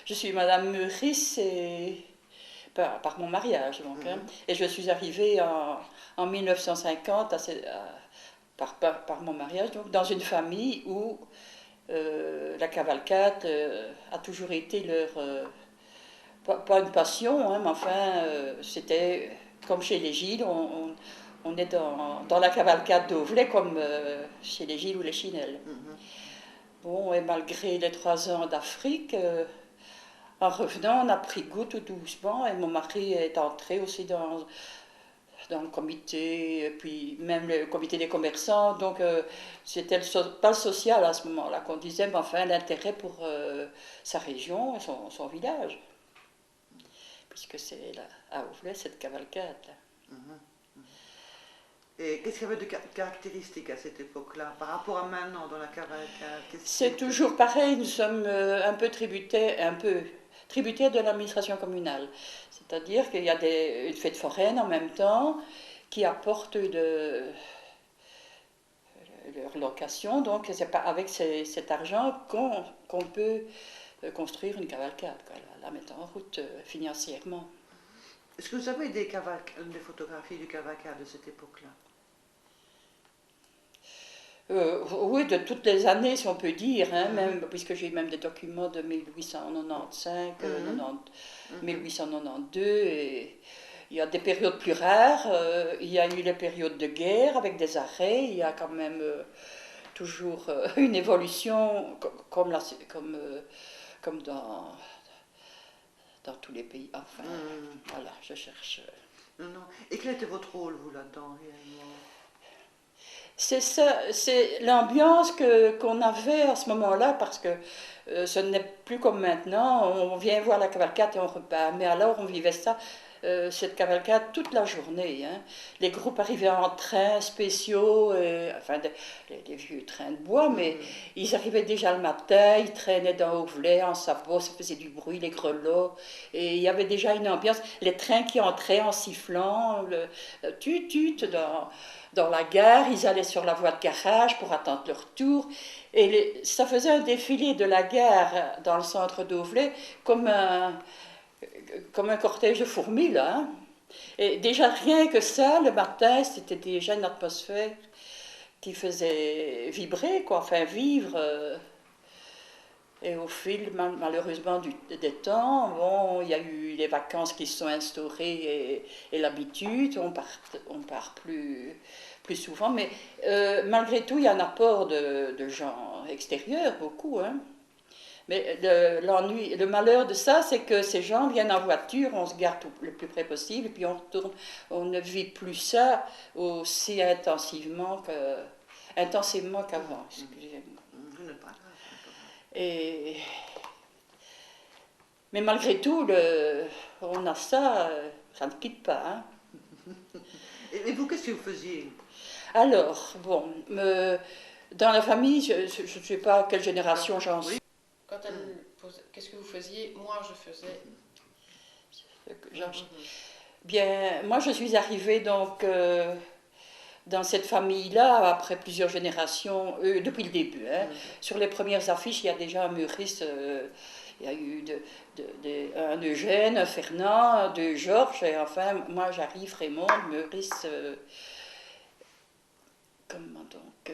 je suis Madame Meurice par mon mariage. Donc, hein. Et je suis arrivée en 1950 par mon mariage donc, dans une famille où la cavalcade a toujours été leur... pas une passion, hein, mais enfin, c'était comme chez les Gilles, on est dans la cavalcade d'Auvelais comme chez les Gilles ou les Chinelles. Bon, et malgré les 3 ans d'Afrique, en revenant, on a pris goût tout doucement, et mon mari est entré aussi dans le comité, et puis même le comité des commerçants, donc c'était pas le social à ce moment-là qu'on disait, mais enfin l'intérêt pour sa région et son village, puisque c'est là, à Auvelais, cette cavalcade. Et qu'est-ce qu'il y avait de caractéristique à cette époque-là par rapport à maintenant dans la cavalcade? C'est toujours pareil, nous sommes un peu tributaires de l'administration communale. C'est-à-dire qu'il y a une fête foraine en même temps qui apporte leur location. Donc c'est pas avec cet argent qu'on peut construire une cavalcade, quoi, la mettre en route financièrement. Est-ce que vous avez des photographies du cavalcade de cette époque-là? Oui, de toutes les années, si on peut dire, hein, même, puisque j'ai même des documents de 1895, 1892, et il y a des périodes plus rares, il y a eu les périodes de guerre avec des arrêts, il y a quand même toujours une évolution, comme dans tous les pays. Enfin, voilà, je cherche. Non. Et quel était votre rôle, vous, là-dedans, réellement? C'est ça, c'est l'ambiance qu'on avait à ce moment-là, parce que ce n'est plus comme maintenant, on vient voir la cavalcade et on repart. Mais alors on vivait ça, cette cavalcade toute la journée. Hein. Les groupes arrivaient en trains spéciaux, enfin des vieux trains de bois, mais ils arrivaient déjà le matin, ils traînaient dans Auvelais en sabot, ça faisait du bruit, les grelots, et il y avait déjà une ambiance. Les trains qui entraient en sifflant, le tut-tut dans la gare, ils allaient sur la voie de garage pour attendre leur tour. Et ça faisait un défilé de la gare dans le centre d'Auvelais comme un cortège de fourmis, là. Hein. Et déjà, rien que ça, le matin, c'était déjà une atmosphère qui faisait vibrer, quoi, enfin vivre. Et au fil, malheureusement, des temps, bon, il y a eu les vacances qui se sont instaurées et l'habitude, on part plus souvent. Mais malgré tout, il y a un apport de gens extérieurs, beaucoup. Hein. Mais l'ennui, le malheur de ça, c'est que ces gens viennent en voiture, on se gare le plus près possible, et puis on retourne. On ne vit plus ça aussi intensivement qu'avant. Excusez-moi. Et, mais malgré tout, on a ça, ça ne quitte pas. Hein. Et vous, qu'est-ce que vous faisiez? Alors, bon, dans la famille, je ne sais pas quelle génération j'en suis. Quand elle pose qu'est-ce que vous faisiez, moi je faisais. Bien, moi je suis arrivée donc dans cette famille-là après plusieurs générations, depuis le début. Hein. Sur les premières affiches, il y a déjà un Meurice, il y a eu un Eugène, un Fernand, deux Georges, et enfin moi j'arrive, Raymond, Meurice. Comment donc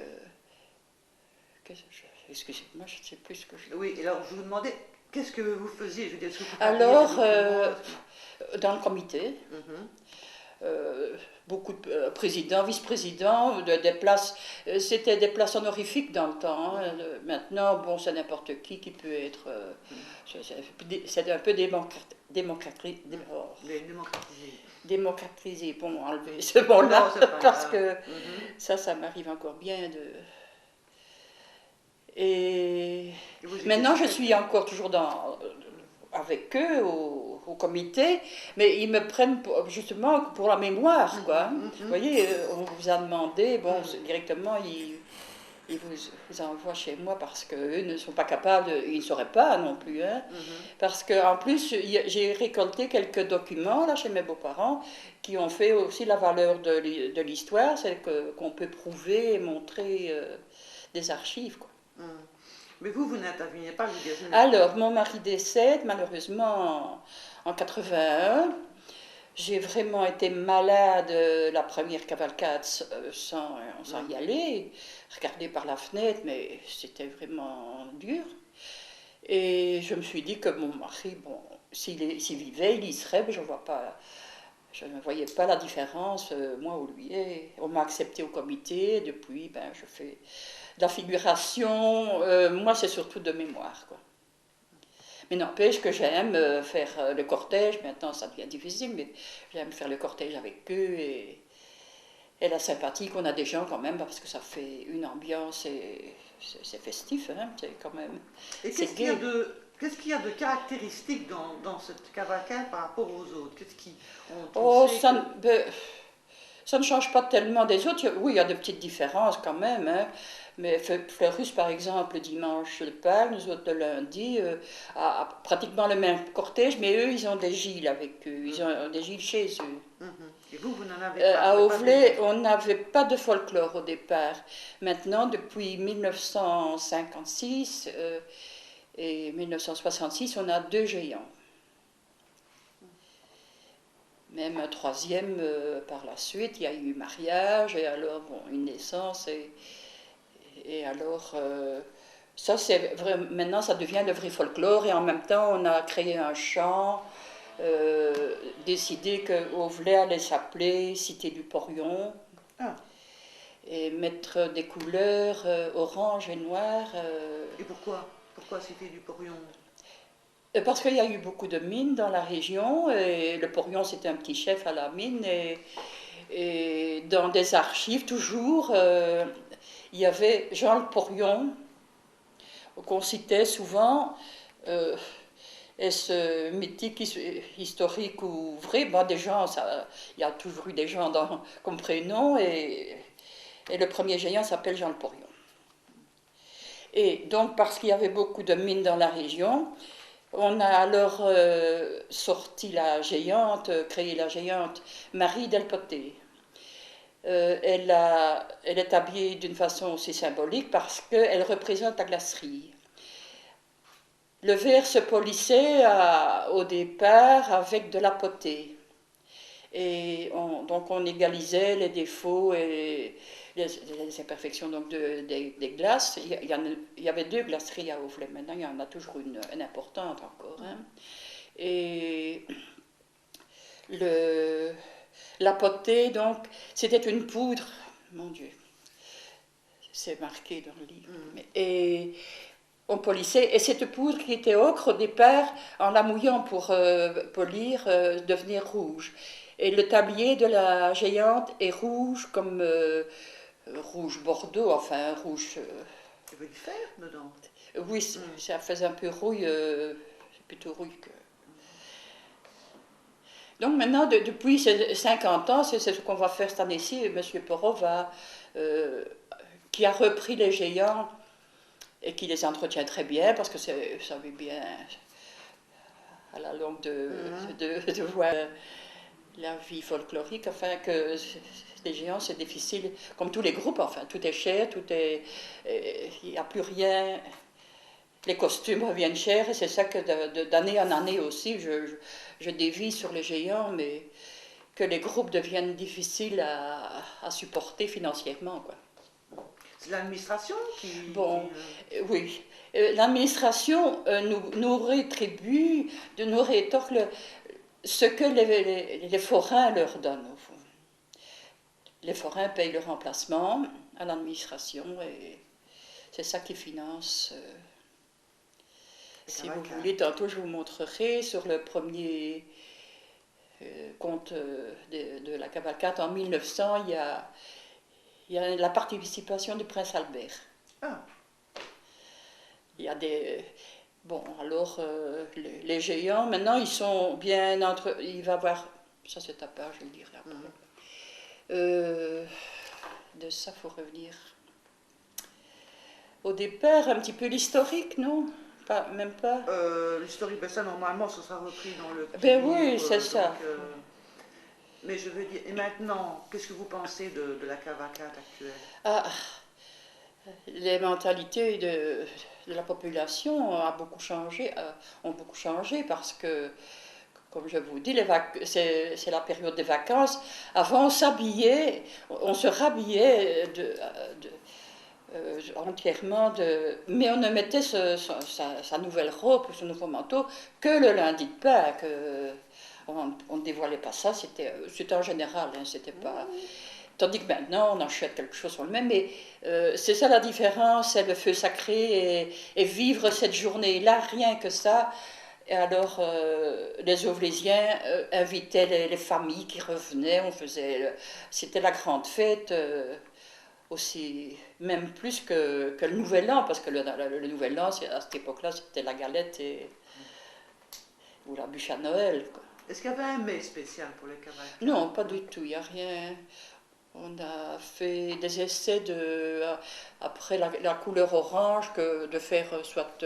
excusez-moi, je ne sais plus ce que je... Oui, alors je vous demandais, qu'est-ce que vous faisiez? Je veux dire, alors, dans le comité, beaucoup de présidents, vice-présidents, des places, c'était des places honorifiques dans le temps. Hein. Maintenant, bon, c'est n'importe qui peut être... c'est un peu démocratisé, bon, enlever ce mot-là, parce que ça m'arrive encore bien de... Et maintenant, je suis encore toujours avec eux au comité, mais ils me prennent justement pour la mémoire, quoi. Vous voyez, on vous a demandé, bon, directement, ils vous envoient chez moi parce qu'eux ne sont pas capables, ils ne sauraient pas non plus, hein. Parce qu'en plus, j'ai récolté quelques documents, là, chez mes beaux-parents, qui ont fait aussi la valeur de l'histoire, c'est qu'on peut prouver et montrer des archives, quoi. Mais vous n'interveniez pas, vous disiez. Alors, mon mari décède malheureusement en 81. J'ai vraiment été malade la première cavalcade sans y aller, regarder par la fenêtre, mais c'était vraiment dur. Et je me suis dit que mon mari, bon, s'il vivait, il y serait, mais je ne voyais pas la différence, moi ou lui. Et on m'a accepté au comité, depuis, ben, je fais de la figuration, moi c'est surtout de mémoire, quoi. Mais n'empêche que j'aime faire le cortège, maintenant ça devient difficile, mais j'aime faire le cortège avec eux et la sympathie qu'on a des gens quand même, parce que ça fait une ambiance et c'est festif, hein, c'est quand même. Et qu'est-ce qu'il y a de caractéristique dans cette cavalcade par rapport aux autres? Oh, ça ne change pas tellement des autres. Oui, il y a des petites différences quand même, hein. Mais Fleurus, par exemple, le dimanche de Pâques, nous autres le lundi, a pratiquement le même cortège, mais eux, ils ont des gilets avec eux. Ils ont des gilets chez eux. Et vous n'en avez pas? À Auvelay, on n'avait pas de folklore au départ. Maintenant, depuis 1956 et 1966, on a 2 géants. Même un troisième par la suite. Il y a eu mariage, et alors, bon, une naissance, et alors, ça, c'est vrai, maintenant, ça devient le vrai folklore, et en même temps, on a créé un chant, décidé que Auvelay allait s'appeler Cité du Porion, et mettre des couleurs orange et noir. Et pourquoi Cité du Porion? Parce qu'il y a eu beaucoup de mines dans la région, et le Porion, c'était un petit chef à la mine, et dans des archives, toujours, il y avait Jean le Porion, qu'on citait souvent. Est-ce mythique, historique ou vrai? Bon, des gens, il y a toujours eu des gens comme prénom, et le premier géant s'appelle Jean le Porion. Et donc, parce qu'il y avait beaucoup de mines dans la région, on a alors sorti la géante, créé la géante Marie Delpoté. Elle est habillée d'une façon aussi symbolique parce qu'elle représente la glacerie. Le verre se polissait au départ avec de la potée. Et donc on égalisait les défauts et les imperfections donc des glaces. Il y avait 2 glaceries à Auvelay, maintenant il y en a toujours une importante encore. Hein. Et la potée, donc, c'était une poudre, mon Dieu, c'est marqué dans le livre. Et on polissait, et cette poudre qui était ocre au départ, en la mouillant pour polir, devenait rouge. Et le tablier de la géante est rouge comme rouge bordeaux, enfin rouge. Il y avait du fer dedans? Oui, ça faisait un peu rouille, plutôt rouille que. Donc maintenant, depuis 50 ans, c'est ce qu'on va faire cette année-ci. M. Perrault qui a repris les géants et qui les entretient très bien, parce que ça veut bien à la longue de voir la vie folklorique, enfin que les géants c'est difficile, comme tous les groupes, enfin tout est cher, il n'y a plus rien, les costumes reviennent chers, et c'est ça que d'année en année aussi, je dévie sur les géants, mais que les groupes deviennent difficiles à supporter financièrement, quoi. C'est l'administration qui... Bon, oui. L'administration nous rétribue, nous rétorque ce que les forains leur donnent, au fond. Les forains payent le remplacement à l'administration, et c'est ça qui finance. Si vous voulez, tantôt je vous montrerai sur le premier compte de la cavalcade en 1900, il y a la participation du prince Albert. Il y a des... Bon, alors, les géants, maintenant, ils sont bien entre... Il va y avoir... Ça, c'est à part, je vais le dire après. De ça, il faut revenir. Au départ, un petit peu l'historique, non? Pas, même pas. L'historique, ben ça, normalement, ça sera repris dans le... Ben oui, c'est ça. Mais je veux dire, et maintenant, qu'est-ce que vous pensez de la cavalcade actuelle? Les mentalités de la population ont beaucoup changé parce que, comme je vous dis, c'est la période des vacances. Avant, on se rhabillait entièrement, mais on ne mettait sa nouvelle robe ou son nouveau manteau que le lundi de Pâques. On ne dévoilait pas ça, c'était en général, hein, c'était pas... Tandis que maintenant, on achète quelque chose sur le même. Mais c'est ça la différence, c'est le feu sacré et vivre cette journée-là, rien que ça. Et alors, les Ovlésiens invitaient les familles qui revenaient, c'était la grande fête, aussi, même plus que le Nouvel An, parce que le Nouvel An, à cette époque-là, c'était la galette ou la bûche à Noël, quoi. Est-ce qu'il y avait un mets spécial pour les cavalcades? Non, pas du tout, il n'y a rien. On a fait des essais après la couleur orange, de faire soit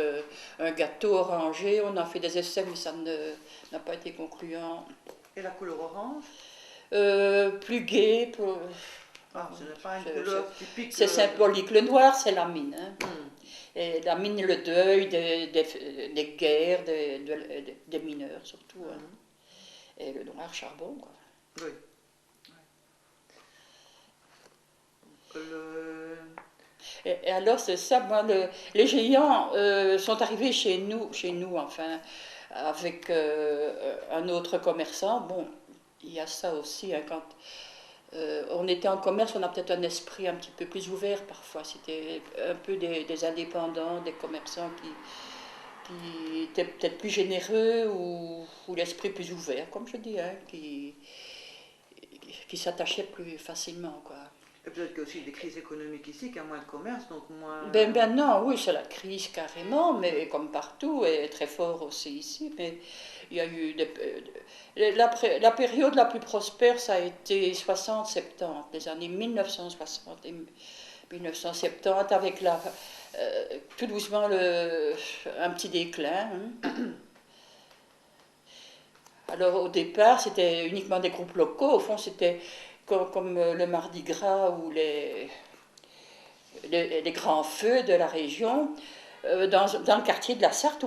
un gâteau orangé. On a fait des essais, mais ça n'a pas été concluant. Et la couleur orange? Plus gai. Ce n'est pas une couleur typique. C'est symbolique. Le noir, c'est la mine. Hein. Et la mine, le deuil des guerres, des mineurs surtout. Hein. Et le noir, charbon, quoi. Oui. Et alors, c'est ça, moi, les géants sont arrivés chez nous enfin, avec un autre commerçant. Bon, il y a ça aussi, hein, quand on était en commerce, on a peut-être un esprit un petit peu plus ouvert parfois. C'était un peu des indépendants, des commerçants qui étaient peut-être plus généreux ou l'esprit plus ouvert, comme je dis, hein, qui s'attachaient plus facilement, quoi. Et peut-être qu'il y a aussi des crises économiques ici, qu'il y a moins de commerce, donc moins... Ben non, oui, c'est la crise carrément, mais comme partout, et très fort aussi ici. Mais il y a eu la période la plus prospère, ça a été 60-70, les années 1960 et 1970, avec tout doucement un petit déclin. Hein. Alors au départ, c'était uniquement des groupes locaux, au fond c'était comme le Mardi Gras ou les grands feux de la région. Dans le quartier de la Sarthe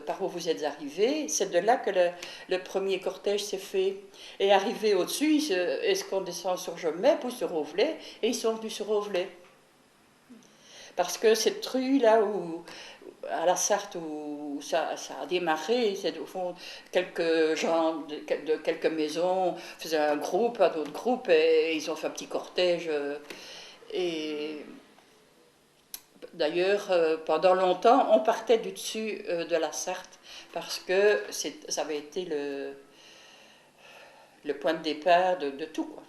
par où vous êtes arrivé, c'est de là que le premier cortège s'est fait. Et arrivé au-dessus, est-ce qu'on descend sur Jomep ou sur Auvelais, et ils sont venus sur Auvelais. Parce que cette rue-là, à la Sarthe, où ça a démarré, c'est au fond quelques gens de quelques maisons faisaient un groupe, un autre groupe, et ils ont fait un petit cortège. Et d'ailleurs, pendant longtemps, on partait du dessus de la Sarthe, parce que ça avait été le point de départ de tout, quoi.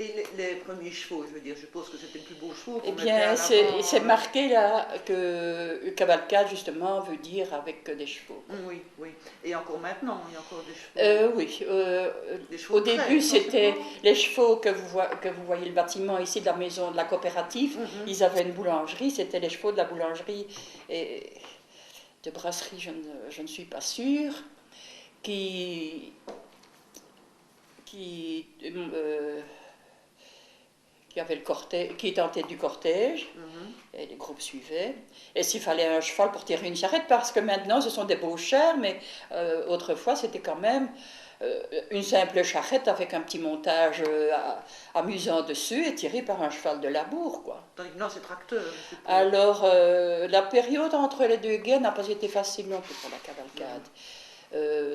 Et les premiers chevaux, je veux dire, je suppose que c'était le plus beau chevaux. Eh bien, c'est marqué là que cavalcade, justement, veut dire avec des chevaux. Oui, oui. Et encore maintenant, il y a encore des chevaux. Oui. Des chevaux Au début, c'était les chevaux que vous voyez le bâtiment ici de la maison de la coopérative. Ils avaient une boulangerie, c'était les chevaux de la boulangerie et de brasserie, je ne suis pas sûre, qui avait le cortège, qui était en tête du cortège, et les groupes suivaient. Et s'il fallait un cheval pour tirer une charrette, parce que maintenant ce sont des beaux chars, mais autrefois c'était quand même une simple charrette avec un petit montage amusant dessus et tiré par un cheval de labour, quoi. Non, c'est tracteur. Alors, la période entre les deux guerres n'a pas été facile non plus pour la cavalcade.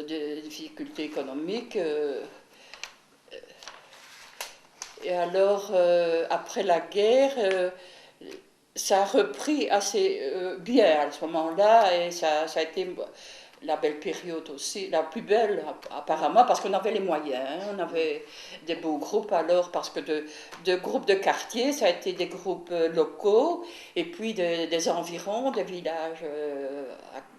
Des difficultés économiques. Et alors, après la guerre, ça a repris assez bien à ce moment-là, et ça a été la belle période aussi, la plus belle apparemment, parce qu'on avait les moyens, hein, on avait des beaux groupes alors, parce que de groupes de quartier, ça a été des groupes locaux, et puis des environs, des villages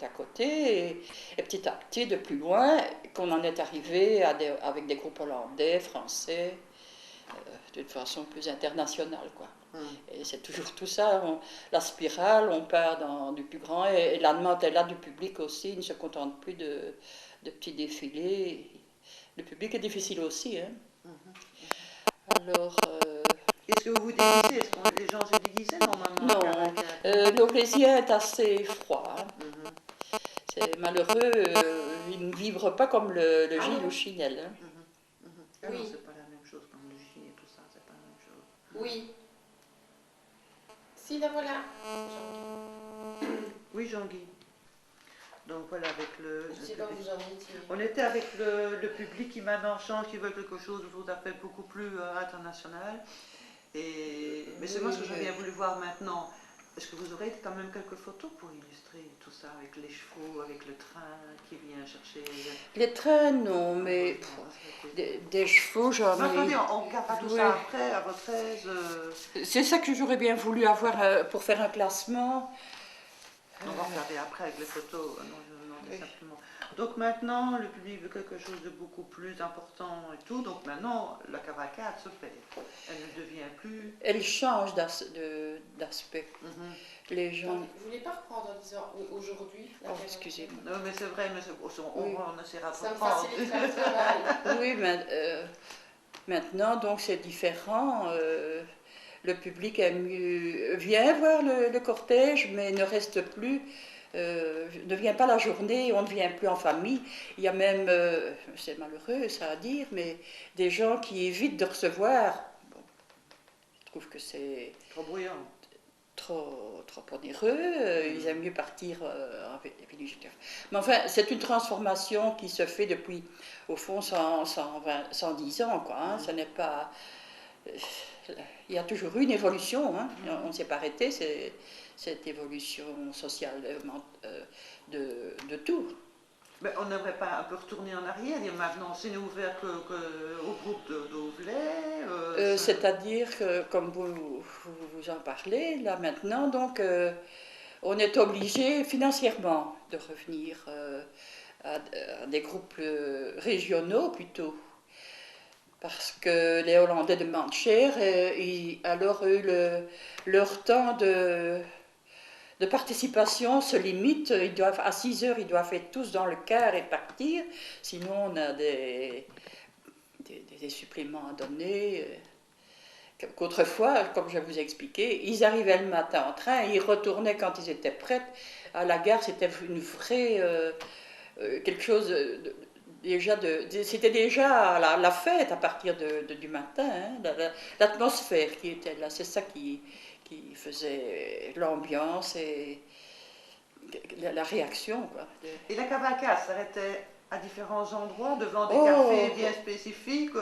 d'à côté, et petit à petit, de plus loin, qu'on en est arrivé avec des groupes hollandais, français, d'une façon plus internationale, quoi. Et c'est toujours tout ça, la spirale, on part du plus grand, et la demande est là du public aussi, il ne se contente plus de petits défilés. Le public est difficile aussi, hein. Alors... Est-ce que vous vous déguisez? Est-ce que les gens se déguisaient normalement? Non, l'Auvlésien est assez froid. Hein. Mhm, C'est malheureux, il ne vibre pas comme le Gilles ou Chinel. Hein. mhm, mhm. Ah Oui. non, c'est pas la même chose comme le J et tout ça, c'est pas la même chose. Oui. Si, la voilà. Oui, Jean-Guy. Donc voilà, avec le. Je ne sais pas où vous en étiez. On était avec le public qui maintenant change, qui veut quelque chose de tout à fait beaucoup plus international. Mais c'est moi ce que j'aurais bien voulu voir maintenant. Est-ce que vous aurez quand même quelques photos pour illustrer tout ça, avec les chevaux, avec le train qui vient chercher. Les trains, non, mais des chevaux, j'en Mais attendez, ai. on regardera tout Oui. ça après, à votre aise. C'est ça que j'aurais bien voulu avoir pour faire un classement. On va regarder après avec les photos. Non, je demandais Oui. simplement. Donc maintenant, le public veut quelque chose de beaucoup plus important et tout. Donc maintenant, la cavalcade se fait. Elle ne devient plus. Elle change d'aspect. Mhm. Les gens. Vous voulez pas reprendre en disant aujourd'hui la Oh, cavalcade? excusez-moi. Non, mais c'est vrai, mais Oui. on essaiera de Ça me reprendre. facilitera le travail. Oui, mais maintenant, donc c'est différent. Le public vient voir le cortège, mais ne reste plus, ne vient pas la journée, on ne vient plus en famille. Il y a même, c'est malheureux ça à dire, mais des gens qui évitent de recevoir. Bon, je trouve que c'est Trop bruyant. trop onéreux, ils aiment mieux partir en villégiature. Mais enfin, c'est une transformation qui se fait depuis, au fond, 110 ans, quoi. Hein. Ce n'est pas... Il y a toujours eu une évolution, hein. On ne s'est pas arrêté, cette évolution sociale de tout. Mais on n'aimerait pas un peu retourner en arrière, dire maintenant c'est ouvert au groupe d'Auvelais. C'est-à-dire que, comme vous en parlez, là maintenant, donc, on est obligé financièrement de revenir à des groupes régionaux plutôt. Parce que les Hollandais demandent cher, alors eux, leur temps de participation se limite. À 6 heures, ils doivent être tous dans le car et partir. Sinon, on a des suppléments à donner. Qu'autrefois, comme je vous ai expliqué, ils arrivaient le matin en train, ils retournaient quand ils étaient prêts. À la gare, c'était une vraie... quelque chose c'était déjà la fête à partir du matin, hein, l'atmosphère qui était là, c'est ça qui faisait l'ambiance et la réaction. Quoi. Et la cavalcade s'arrêtait à différents endroits, devant des Oh, cafés bien spécifiques.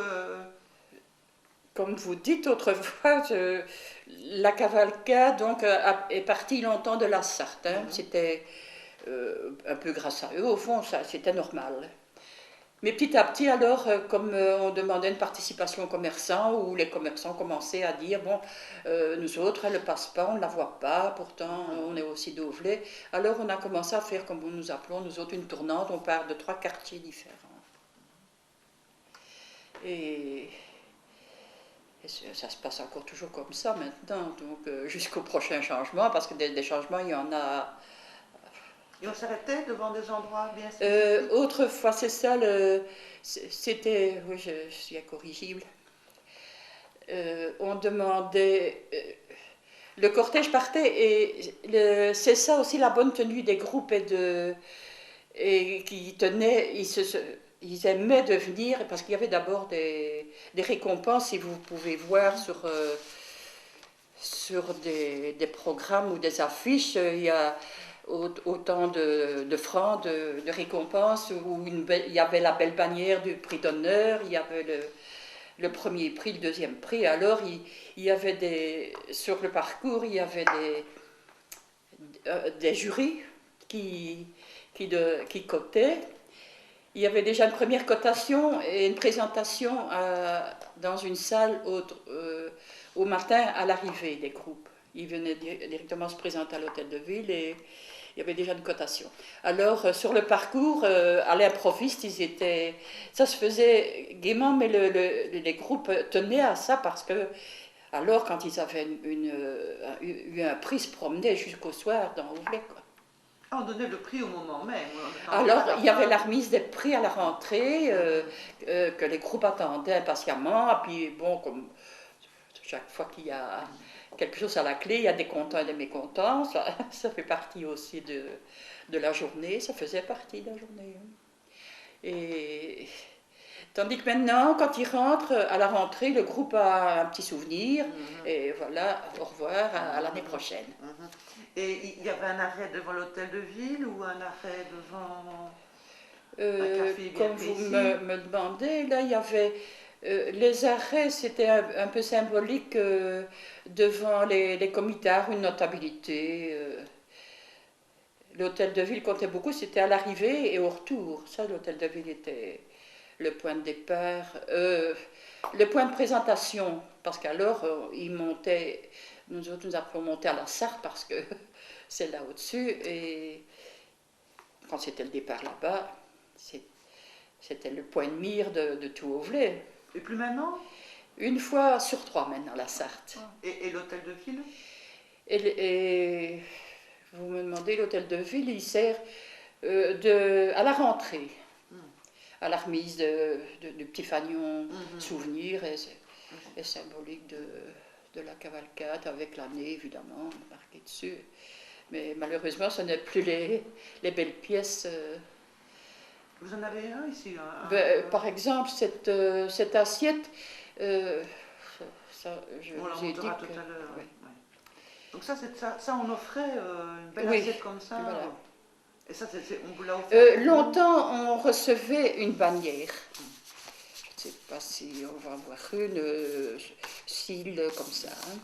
Comme vous dites autrefois, la cavalcade donc, est partie longtemps de la Sarthe. Hein, c'était un peu grâce à eux, au fond, c'était normal. Mais petit à petit, alors, comme on demandait une participation aux commerçants, où les commerçants commençaient à dire, bon, nous autres, elle ne passe pas, on ne la voit pas, pourtant, on est aussi d'Auvelais. Alors, on a commencé à faire, comme nous appelons, nous autres, une tournante, on part de 3 quartiers différents. Et ça se passe encore toujours comme ça maintenant, donc jusqu'au prochain changement, parce que des changements, il y en a... Et on s'arrêtait devant des endroits bien spécifiques. Autrefois, c'est ça, c'était, oui, je suis incorrigible. On demandait, le cortège partait et c'est ça aussi la bonne tenue des groupes et qui tenaient, ils aimaient devenir, parce qu'il y avait d'abord des récompenses, si vous pouvez voir sur des programmes ou des affiches, il y a autant de francs de récompenses, où il y avait la belle bannière du prix d'honneur, il y avait le premier prix, le deuxième prix. Alors il y avait sur le parcours, il y avait des jurys qui cotaient. Il y avait déjà une première cotation et une présentation dans une salle au matin à l'arrivée des groupes. Ils venaient directement se présenter à l'hôtel de ville et il y avait déjà une cotation. Alors, sur le parcours, à l'improviste, ça se faisait gaiement, mais les groupes tenaient à ça parce que, alors, quand ils avaient eu un prix, ils se promenaient jusqu'au soir dans Auvelais, quoi. On donnait le prix au moment même. Alors, il y avait la remise des prix à la rentrée, que les groupes attendaient impatiemment, et puis, bon, comme chaque fois qu'il y a quelque chose à la clé, il y a des contents et des mécontents. Ça fait partie aussi de la journée, ça faisait partie de la journée. Et tandis que maintenant, quand ils rentrent à la rentrée, le groupe a un petit souvenir. Et voilà, au revoir, à l'année prochaine. Et il y avait un arrêt devant l'hôtel de ville ou un arrêt devant un café bien Comme vous précis? me demandez, là, il y avait les arrêts, c'était un peu symbolique devant les comitards, une notabilité. L'hôtel de ville comptait beaucoup, c'était à l'arrivée et au retour. Ça, l'hôtel de ville était le point de départ, le point de présentation, parce qu'alors, ils montaient, nous autres, nous avons monté à la Sarthe parce que c'est là au-dessus, et quand c'était le départ là-bas, c'était le point de mire de tout Auvelais. Et plus maintenant? Une fois sur 3 maintenant, la Sarthe. Et l'hôtel de ville? Et vous me demandez, l'hôtel de ville, il sert à la rentrée, à la remise de petits fanions souvenirs et symboliques de la cavalcade, avec l'année évidemment marquée dessus. Mais malheureusement, ce n'est plus les belles pièces. Vous en avez un ici? Par exemple, cette assiette, ça, on la vous ai dit montrera tout que, à l'heure. ouais. Ouais. Donc ça, on offrait une belle Oui, assiette comme ça. voilà. Et ça, on vous l'a offert? Longtemps, on recevait une bannière. Je ne sais pas si on va avoir une cils comme ça. Hein.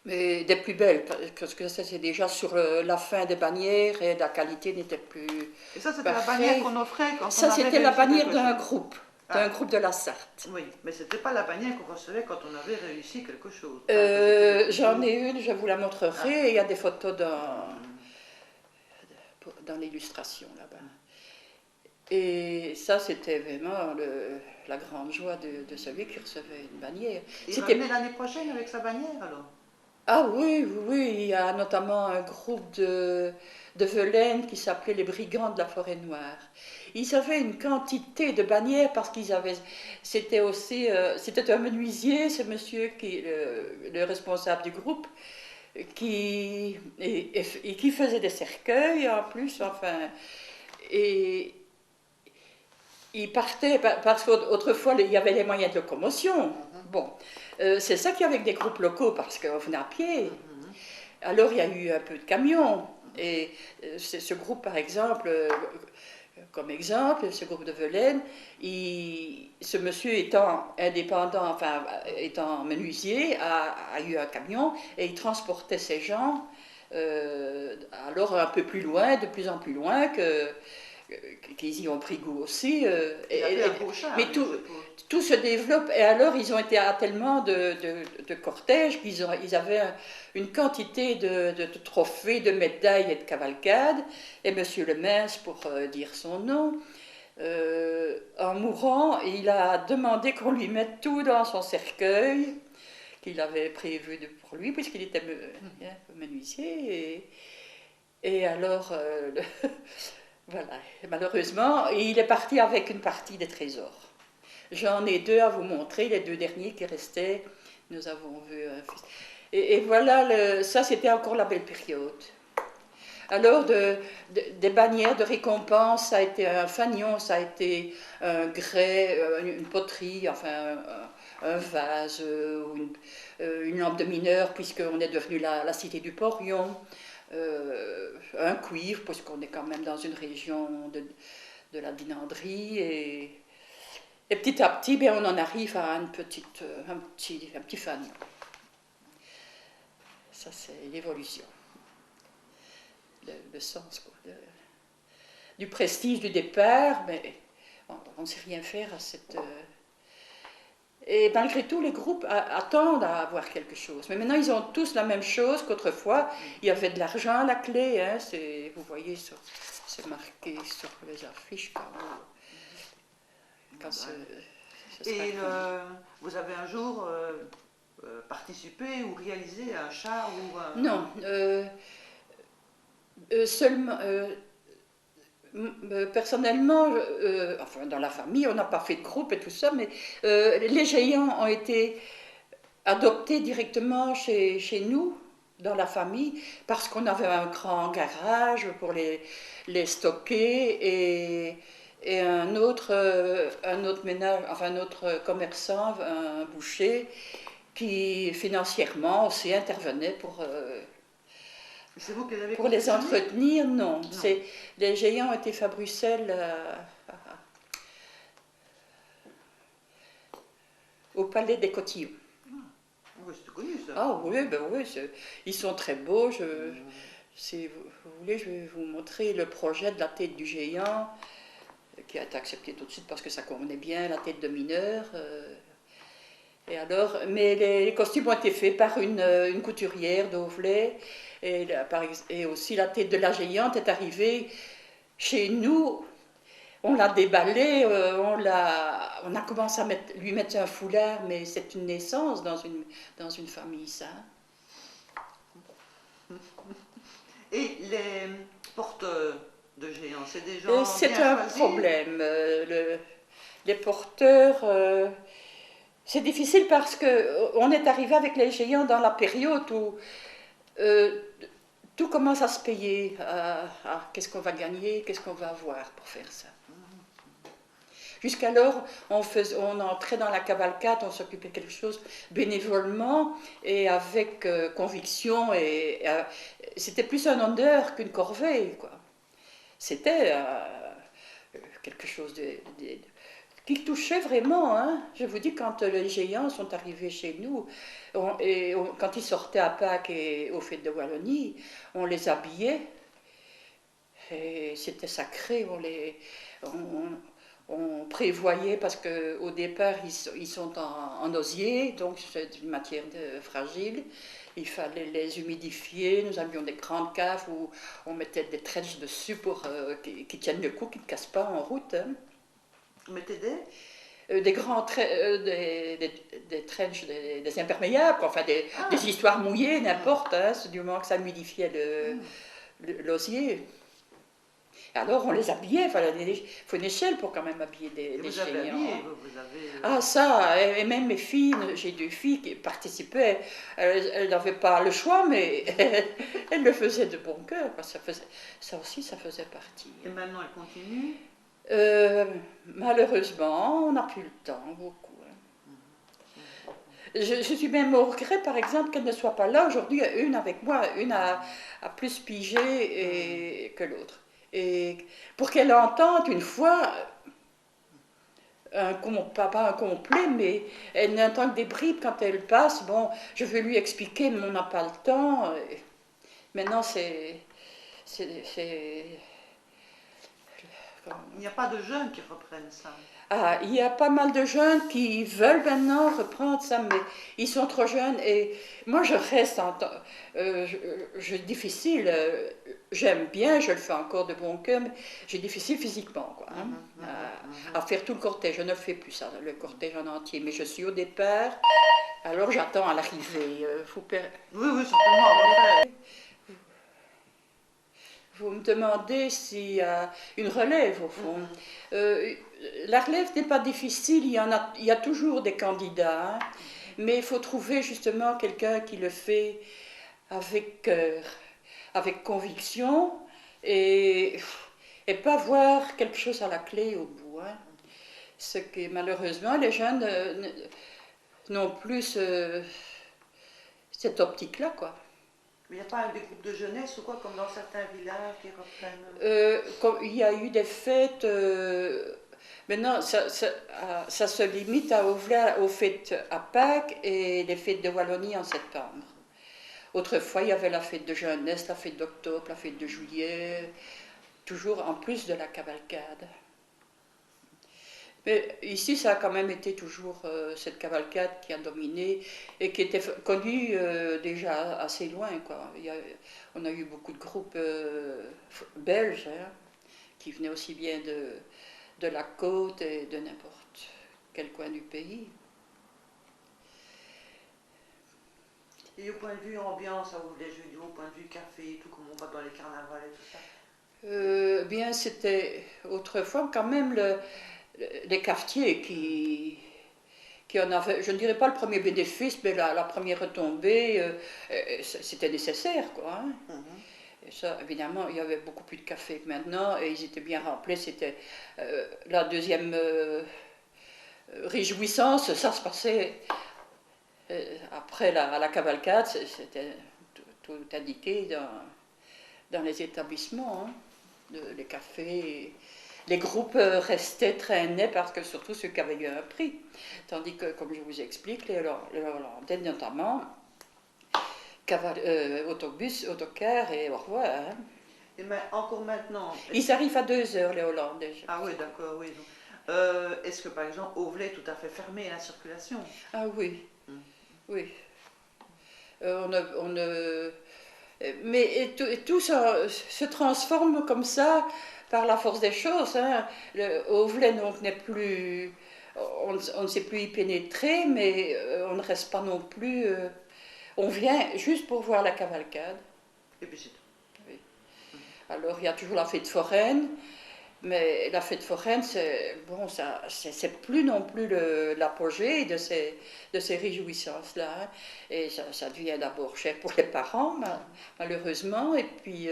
Mais des plus belles, parce que ça c'est déjà sur la fin des bannières et la qualité n'était plus. Et ça, c'était la parfaite. bannière qu'on offrait quand ça, on avait c'était la réussi bannière quelque d'un chose. groupe, de la Sarthe. Oui, mais c'était pas la bannière qu'on recevait quand on avait réussi quelque chose. J'en ai une, je vous la montrerai, et il y a des photos dans l'illustration là-bas. Et ça, c'était vraiment la grande joie de celui qui recevait une bannière. Il revenait l'année prochaine avec sa bannière alors? Ah oui, il y a notamment un groupe de Velaines qui s'appelait les Brigands de la Forêt Noire. Ils avaient une quantité de bannières parce qu'ils avaient. C'était aussi. C'était un menuisier, ce monsieur, le responsable du groupe, et qui faisait des cercueils en plus, enfin. Et il partait parce qu'autrefois il y avait les moyens de locomotion. Bon, c'est ça qu'il y avait avec des groupes locaux parce qu'on venait à pied. Alors il y a eu un peu de camions. Et ce groupe, par exemple, comme exemple, ce groupe de Velaines, ce monsieur étant indépendant, enfin étant menuisier, a eu un camion et il transportait ces gens alors un peu plus loin, de plus en plus loin qu'ils y ont pris goût aussi. Mais tout se développe. Et alors, ils ont été à tellement de cortèges qu'ils avaient une quantité de trophées, de médailles et de cavalcades. Et Monsieur le Mince, pour dire son nom, en mourant, il a demandé qu'on lui mette tout dans son cercueil qu'il avait prévu pour lui, puisqu'il était menuisier. Et alors... Voilà, malheureusement, il est parti avec une partie des trésors. J'en ai 2 à vous montrer, les 2 derniers qui restaient, nous avons vu un fils. Et voilà, ça c'était encore la belle période. Alors, des bannières de récompense, ça a été un fanion, ça a été un grès, une poterie, enfin un vase, une lampe de mineur, puisqu'on est devenu la cité du Porion. Un cuivre, parce qu'on est quand même dans une région de la dinanderie, et petit à petit, on en arrive à un petit fanion. Ça, c'est l'évolution, le sens du prestige du départ, mais on ne sait rien faire à cette... Et malgré tout, les groupes attendent à avoir quelque chose. Mais maintenant, ils ont tous la même chose qu'autrefois. Il y avait de l'argent à la clé. Hein, vous voyez, c'est marqué sur les affiches. Et vous avez un jour participé ou réalisé un char ou Non. Seulement... personnellement, enfin dans la famille, on n'a pas fait de groupe et tout ça, mais les géants ont été adopté directement chez nous, dans la famille, parce qu'on avait un grand garage pour les stocker et un autre ménage, enfin un autre commerçant, un boucher, qui financièrement aussi intervenait C'est vous qui les avez pour les confectionnés? entretenir. Non, Non. les géants étaient fait à Bruxelles, au Palais des Cotillons. Oui, c'est connu ça. Ah oui, ben oui, ils sont très beaux. Si vous voulez, je vais vous montrer le projet de la tête du géant, qui a été accepté tout de suite parce que ça convenait bien, la tête de mineur. Et alors, mais les costumes ont été faits par une couturière d'Auvelais, et aussi la tête de la géante est arrivée chez nous. On l'a déballée, on a commencé à lui mettre un foulard, mais c'est une naissance dans une famille, ça. Et les porteurs de géants, c'est des gens C'est bien un choisis? problème. Les porteurs, c'est difficile parce que on est arrivé avec les géants dans la période où euh, tout commence à se payer. Qu'est-ce qu'on va gagner, qu'est-ce qu'on va avoir pour faire ça. Jusqu'alors, on entrait dans la cavalcade, on s'occupait de quelque chose bénévolement et avec conviction. C'était plus un honneur qu'une corvée, quoi. C'était quelque chose qui touchait vraiment. Hein. Je vous dis, quand les géants sont arrivés chez nous, quand ils sortaient à Pâques et aux fêtes de Wallonie, on les habillait. Et c'était sacré. On prévoyait, parce qu'au départ, ils sont en osier, donc c'est une matière fragile. Il fallait les humidifier. Nous avions des grandes caves où on mettait des trenches dessus pour qui tiennent le coup, qui ne cassent pas en route. Hein. Vous mettez Des grands des trenches, des imperméables, enfin des histoires mouillées, n'importe, hein, du moment que ça humidifiait l'osier. Alors on les habillait, il faut une échelle pour quand même habiller des vous avez géants. habillé, vous avez... Ah ça, et même mes filles, j'ai 2 filles qui participaient, elles n'avaient pas le choix, mais elles le faisaient de bon cœur, ça aussi ça faisait partie. Et maintenant elles continuent? Malheureusement, on n'a plus le temps, beaucoup. Hein. Je suis même au regret, par exemple, qu'elle ne soit pas là aujourd'hui, une avec moi, une a plus pigé que l'autre. Et pour qu'elle entende une fois, pas un complet, mais elle n'entend que des bribes quand elle passe. Bon, je veux lui expliquer, mais on n'a pas le temps. Maintenant, Il n'y a pas de jeunes qui reprennent ça. Ah, il y a pas mal de jeunes qui veulent maintenant reprendre ça, mais ils sont trop jeunes. Et moi, je reste difficile. J'aime bien, je le fais encore de bon cœur, mais j'ai difficile physiquement, quoi. Hein, à faire tout le cortège. Je ne le fais plus, ça, le cortège en entier. Mais je suis au départ, alors j'attends à l'arrivée. Oui, certainement. Vous me demandez s'il y a une relève, au fond. La relève n'est pas difficile, il y a toujours des candidats, hein, mais il faut trouver justement quelqu'un qui le fait avec cœur, avec conviction, et, et pas voir quelque chose à la clé au bout. Hein. Ce que malheureusement les jeunes n'ont plus cette optique-là, quoi. Mais il n'y a pas des groupes de jeunesse ou quoi, comme dans certains villages qui reprennent? Il y a eu des fêtes. Maintenant, ça se limite aux fêtes à Pâques et les fêtes de Wallonie en septembre. Autrefois, il y avait la fête de jeunesse, la fête d'octobre, la fête de juillet, toujours en plus de la cavalcade. Mais ici, ça a quand même été toujours cette cavalcade qui a dominé et qui était connue déjà assez loin, quoi. On a eu beaucoup de groupes belges hein, qui venaient aussi bien de la côte et de n'importe quel coin du pays. Et au point de vue ambiance, vous voulez je dis, au point de vue café, tout comme on va dans les carnavals et tout ça? Bien, c'était autrefois quand même les cafetiers qui qui en avait, je ne dirais pas le premier bénéfice, mais la première retombée, c'était nécessaire, quoi. Hein. Et ça, évidemment, il y avait beaucoup plus de café que maintenant, et ils étaient bien remplis. C'était la deuxième réjouissance, ça se passait après la cavalcade, c'était tout indiqué dans les établissements, hein, les cafés. Les groupes restaient, traînaient, parce que surtout ceux qui avaient eu un prix. Tandis que, comme je vous explique, les Hollandais notamment, autobus, autocar et au revoir. Hein. Et encore maintenant. Ils arrivent à 2 heures, les Hollandais. Ah oui, d'accord, oui. Est-ce que par exemple, Auvelais est tout à fait fermé à la circulation? Ah oui, oui. Mais tout ça se transforme comme ça par la force des choses. Hein. Auvelais donc n'est plus, on ne sait plus y pénétrer, mais on ne reste pas non plus. On vient juste pour voir la cavalcade. Et puis c'est tout. Oui. Alors il y a toujours la fête foraine, mais la fête foraine, c'est plus non plus l'apogée de ces réjouissances-là. Hein. Et ça devient d'abord cher pour les parents, malheureusement, et puis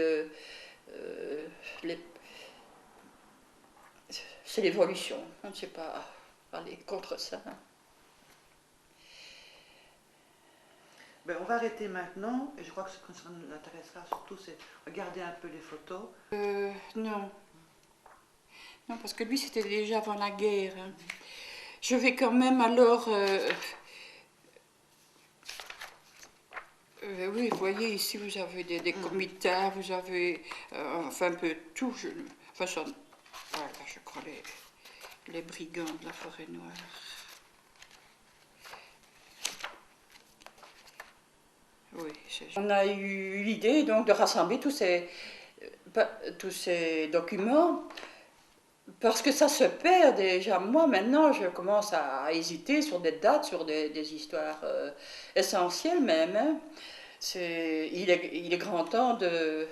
c'est l'évolution. On ne sait pas aller contre ça. Hein. Ben, on va arrêter maintenant, et je crois que ce qui nous intéressera surtout, c'est regarder un peu les photos. Non. Non, parce que lui, c'était déjà avant la guerre. Hein. Je vais quand même alors... oui, vous voyez, ici, vous avez des comitats, vous avez enfin un peu tout. Voilà, je crois, les brigands de la forêt noire. Oui, on a eu l'idée donc de rassembler tous ces documents parce que ça se perd déjà. Moi maintenant je commence à hésiter sur des dates, sur des histoires essentielles même. Hein. Il est grand temps de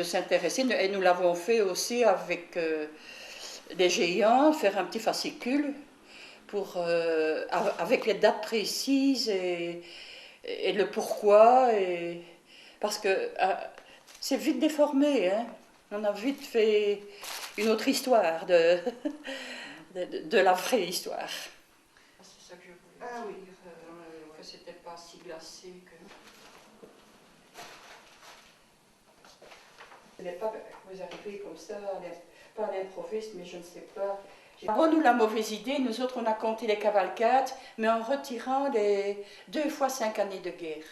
s'intéresser, et nous l'avons fait aussi avec les géants, faire un petit fascicule avec les dates précises et le pourquoi, parce que c'est vite déformé, hein. On a vite fait une autre histoire de la vraie histoire. C'est ça que je voulais dire, que c'était pas si glacé que... Ce n'est pas vous arrivez comme ça, pas à l'improviste, mais je ne sais pas. Bon, nous, la mauvaise idée, nous autres, on a compté les cavalcades, mais en retirant les 2 fois 5 années de guerre.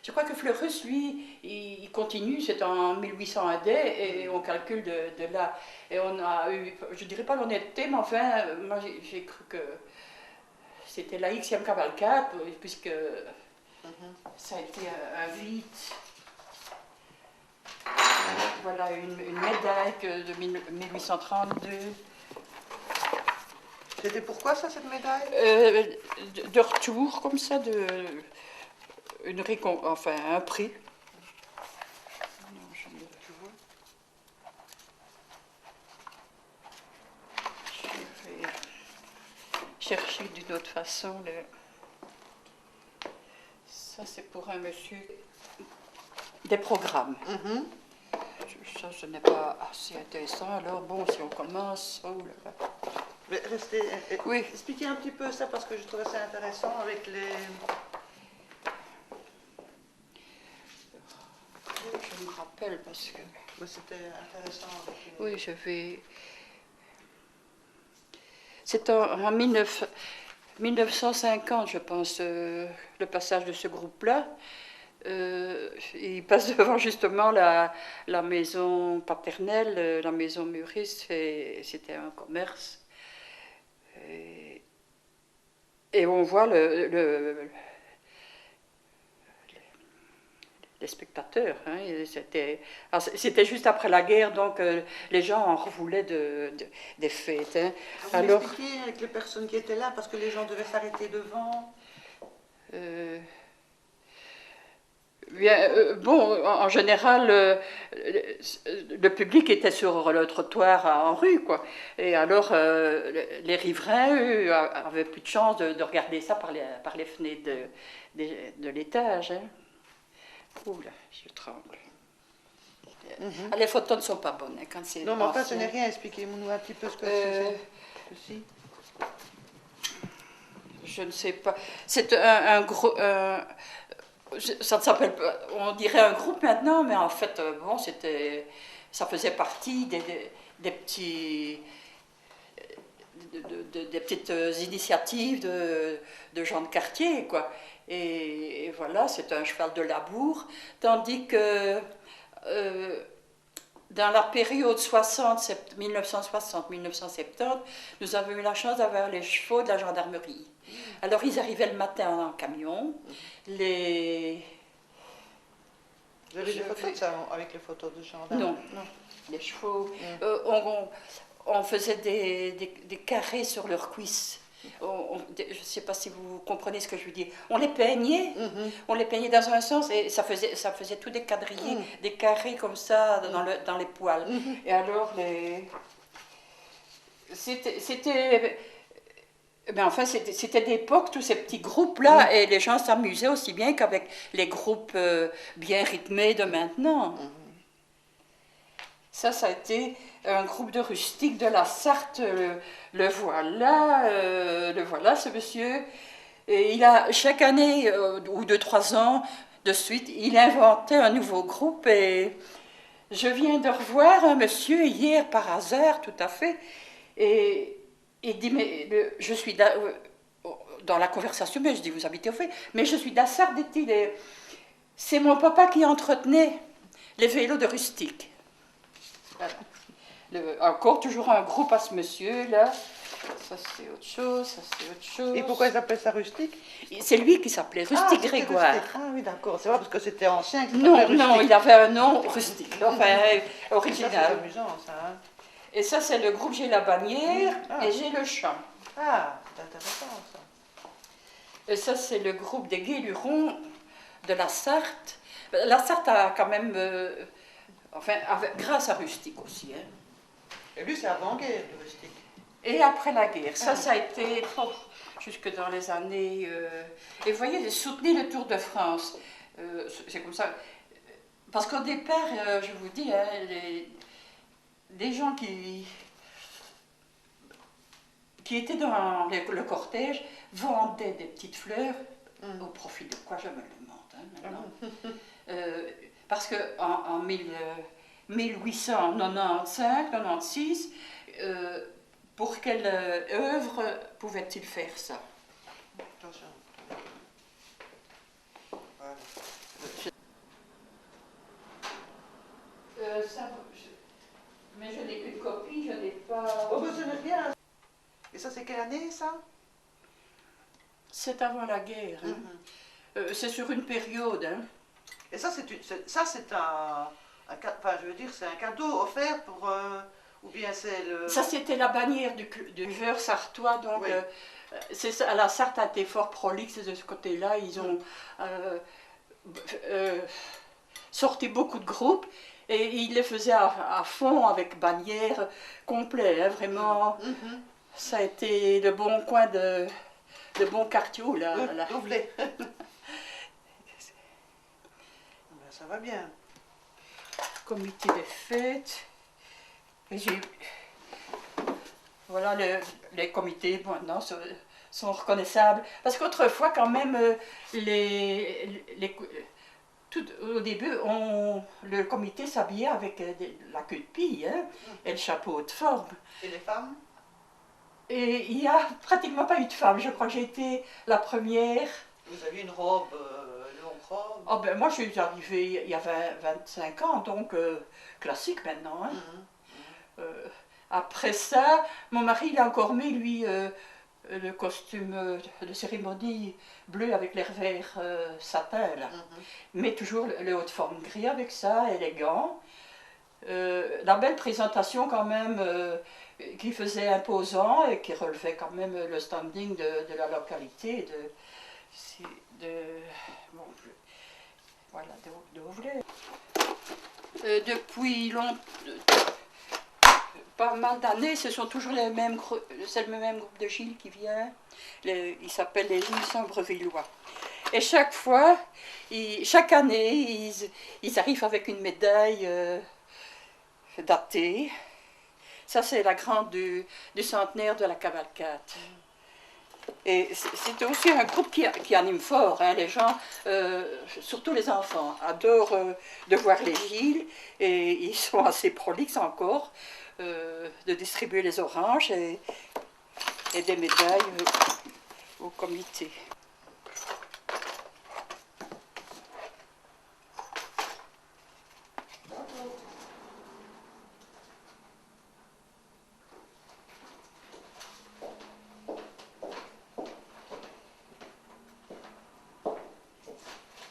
Je crois que Fleurus, lui, il continue, c'est en 1800 AD, et on calcule de là. Et on a eu, je ne dirais pas l'honnêteté, mais enfin, moi j'ai cru que c'était la Xème cavalcade, puisque ça a été un vide. Voilà une médaille de 1832. C'était pourquoi ça, cette médaille? De retour, comme ça, enfin un prix. Non, je vais chercher d'une autre façon. Ça, c'est pour un monsieur des programmes. Ça, ce n'est pas assez intéressant. Alors, bon, si on commence... Oh là là. Mais restez... Oui. Expliquez un petit peu ça, parce que je trouvais ça intéressant avec les... Je me rappelle, parce que... Mais c'était intéressant avec les... Oui, je vais... C'est en 1950, je pense, le passage de ce groupe-là. Il passe devant justement la maison paternelle, la maison Muris, c'était un commerce. Et on voit les spectateurs. Hein, c'était juste après la guerre, donc les gens en voulaient des fêtes. Hein. Vous m'expliquez avec les personnes qui étaient là, parce que les gens devaient s'arrêter devant. Bien, bon, en général, le public était sur le trottoir en rue, quoi. Et alors, les riverains, eux, avaient plus de chance de regarder ça par les fenêtres de l'étage. Hein. Oula, je tremble. Ah, les photos ne sont pas bonnes, hein, quand c'est Non, mais enfin, ancien. ce n'est rien. Expliquez-nous un petit peu ce que c'est. Ceci. Je ne sais pas. C'est un gros... ça ne s'appelle pas... On dirait un groupe maintenant, mais en fait, bon, c'était... Ça faisait partie des petits... des petites initiatives de gens de quartier, quoi. Et voilà, c'est un cheval de labour. Tandis que... dans la période 1960-1970, nous avons eu la chance d'avoir les chevaux de la gendarmerie. Alors ils arrivaient le matin en camion. Vous avez des photos de ça avec les photos de gendarmes? Non, les chevaux. On faisait des carrés sur leurs cuisses. Je ne sais pas si vous comprenez ce que je veux dire. On les peignait, on les peignait dans un sens et ça faisait tout des quadrillés, des carrés comme ça dans les poils. Et alors, c'était... Ben enfin, c'était d'époque, tous ces petits groupes-là, et les gens s'amusaient aussi bien qu'avec les groupes bien rythmés de maintenant. Ça a été un groupe de rustiques de la Sarthe. Le voilà, ce monsieur. Et il a, chaque année, ou 2-3 ans de suite, il inventait un nouveau groupe. Et je viens de revoir un monsieur hier, par hasard, tout à fait. Et il dit, mais je suis dans la conversation, mais je dis, vous habitez au fait, mais je suis de la Sarthe, dit-il. C'est mon papa qui entretenait les vélos de rustiques. Voilà. Encore toujours un groupe à ce monsieur là. Ça c'est autre chose, ça c'est autre chose. Et pourquoi ils appellent ça rustique? C'est lui qui s'appelait Rustique Grégoire. Rustique. Ah oui, d'accord. C'est vrai parce que c'était ancien. Non, il avait un nom rustique, enfin original. C'est amusant ça. Hein. Et ça c'est le groupe J'ai la bannière et J'ai le chant. Ah, c'est intéressant ça. Et ça c'est le groupe des Guélurons de la Sarthe. La Sarthe a quand même, grâce à Rustique aussi. Hein. Et lui c'est avant-guerre le rustique. Et après la guerre, ça a été jusque dans les années... et vous voyez, soutenez le Tour de France. C'est comme ça. Parce qu'au départ, je vous dis, hein, les gens qui étaient dans le cortège vendaient des petites fleurs au profit de quoi, je me le demande. Hein, parce qu'en 1895-96, pour quelle œuvre pouvait-il faire ça? Attention. Voilà. Mais je n'ai qu'une copie, je n'ai pas... Oh, mais ce n'est rien. Et ça, c'est quelle année, ça? C'est avant la guerre. Hein. C'est sur une période. Hein. Et ça, c'est un je veux dire, c'est un cadeau offert pour... ou bien c'est le... Ça, c'était la bannière du cuveur sartois, donc... Oui. C'est ça, la Sarthe a été fort prolixe de ce côté-là. Ils ont sorti beaucoup de groupes et ils les faisaient à fond avec bannière complet, hein, vraiment. Ça a été le bon coin de bon quartier là. Doublet. Ça va bien. Comité des fêtes. Et voilà, les comités maintenant sont reconnaissables. Parce qu'autrefois, quand même, au début, le comité s'habillait avec la queue de pie hein, et le chapeau de forme. Et les femmes? Et il n'y a pratiquement pas eu de femmes. Je crois que j'ai été la première. Vous aviez une robe, une longue robe? Oh ben, moi, je suis arrivée il y a 25 ans, donc classique maintenant. Hein. Après ça, mon mari, il a encore mis, lui, le costume de cérémonie bleu avec l'air vert satin, là. Mais toujours le haut de forme gris avec ça, élégant. La belle présentation quand même, qui faisait imposant et qui relevait quand même le standing de la localité. Voilà, de Rouvray. Depuis pas mal d'années, ce sont toujours c'est le même groupe de Gilles qui vient. Il s'appelle les Gilles Sombrevillois. Et chaque fois, chaque année, ils arrivent avec une médaille datée. Ça, c'est la grande du centenaire de la cavalcade. Et c'est aussi un groupe qui anime fort. Hein. Les gens, surtout les enfants, adorent de voir les Gilles. Et ils sont assez prolixes encore de distribuer les oranges et des médailles au comité.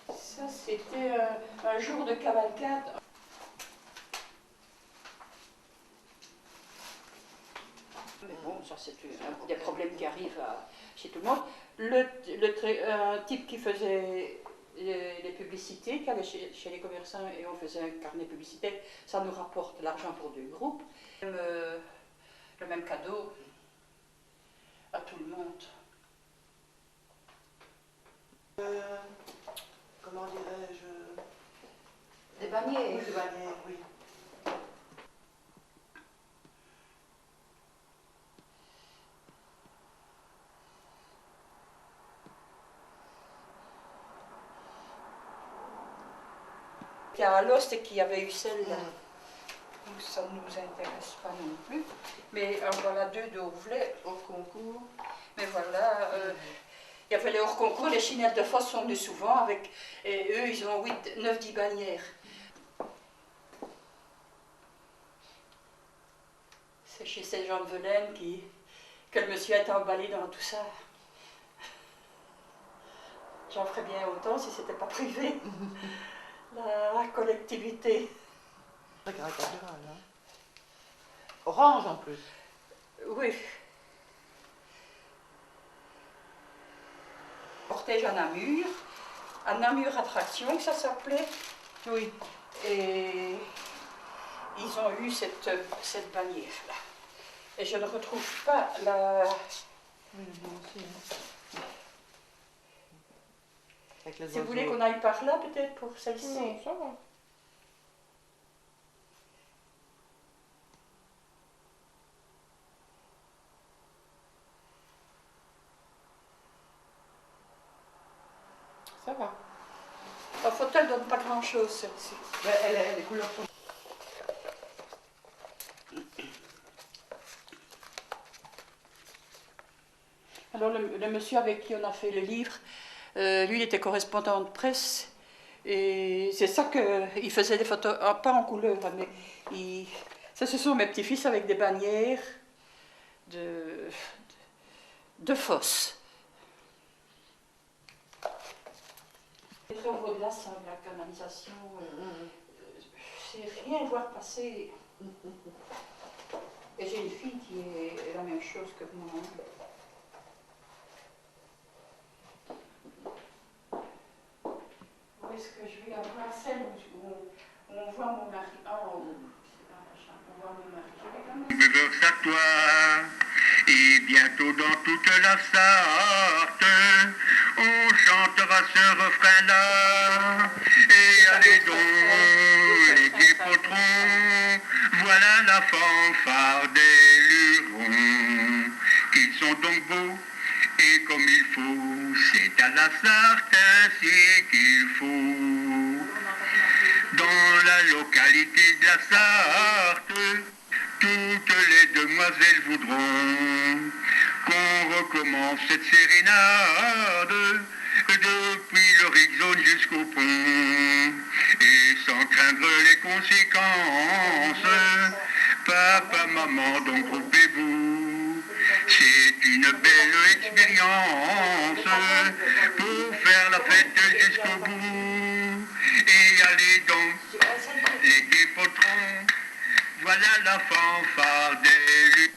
Ça, c'était un jour de cavalcade. Mais bon, ça c'est des problèmes qui arrivent chez tout le monde. Un type qui faisait les publicités, qui allait chez les commerçants et on faisait un carnet publicitaire, ça nous rapporte l'argent pour deux groupes. Le même cadeau à tout le monde. Comment dirais-je? Des bannières. Des bannières, oui. Il y a Alost qui avait eu celle-là. Ça ne nous intéresse pas non plus. Mais voilà deux de Rouvray hors concours. Mais voilà, il y avait les hors concours, les chinelles de fosse sont venues souvent et eux ils ont 8, 9, 10 bannières. C'est chez ces gens de Velaine que le monsieur est emballé dans tout ça. J'en ferais bien autant si c'était pas privé. La collectivité. Très caricatural, hein. Orange en plus. Oui. Cortège à Namur Attraction, ça s'appelait. Oui. Et ils ont eu cette bannière-là. Et je ne retrouve pas la... Oui, aussi, hein. Avec les Si vous oiseaux. voulez qu'on aille par là, peut-être, pour celle-ci. Non, ça va. Ça va. La photo ne donne pas grand-chose, celle-ci. Les couleurs sont... Alors, le monsieur avec qui on a fait le livre, lui, il était correspondant de presse. Et c'est ça qu'il faisait des photos, pas en couleur, mais ça, ce sont mes petits-fils avec des bannières de fosse. Les travaux de la salle, la canalisation, c'est rien voir passer. Et j'ai une fille qui est la même chose que moi. Où est-ce que je vais avoir celle où on voit mon mari? On voit mon mari. Grâce à toi, et bientôt dans toute la Sarthe, on chantera ce refrain-là. Et allez donc, les gais potrons, voilà la fanfare des lurons. Qu'ils sont donc beaux, et comme il faut, c'est à la Sarthe ainsi qu'il faut. Dans la localité de la Sarthe, toutes les demoiselles voudront qu'on recommence cette sérénade depuis le Rixone jusqu'au pont. Et sans craindre les conséquences, papa, maman, donc groupez-vous. C'est une belle expérience pour faire la fête jusqu'au bout. Et allez donc, les gais potrons, voilà la fanfare des luttes.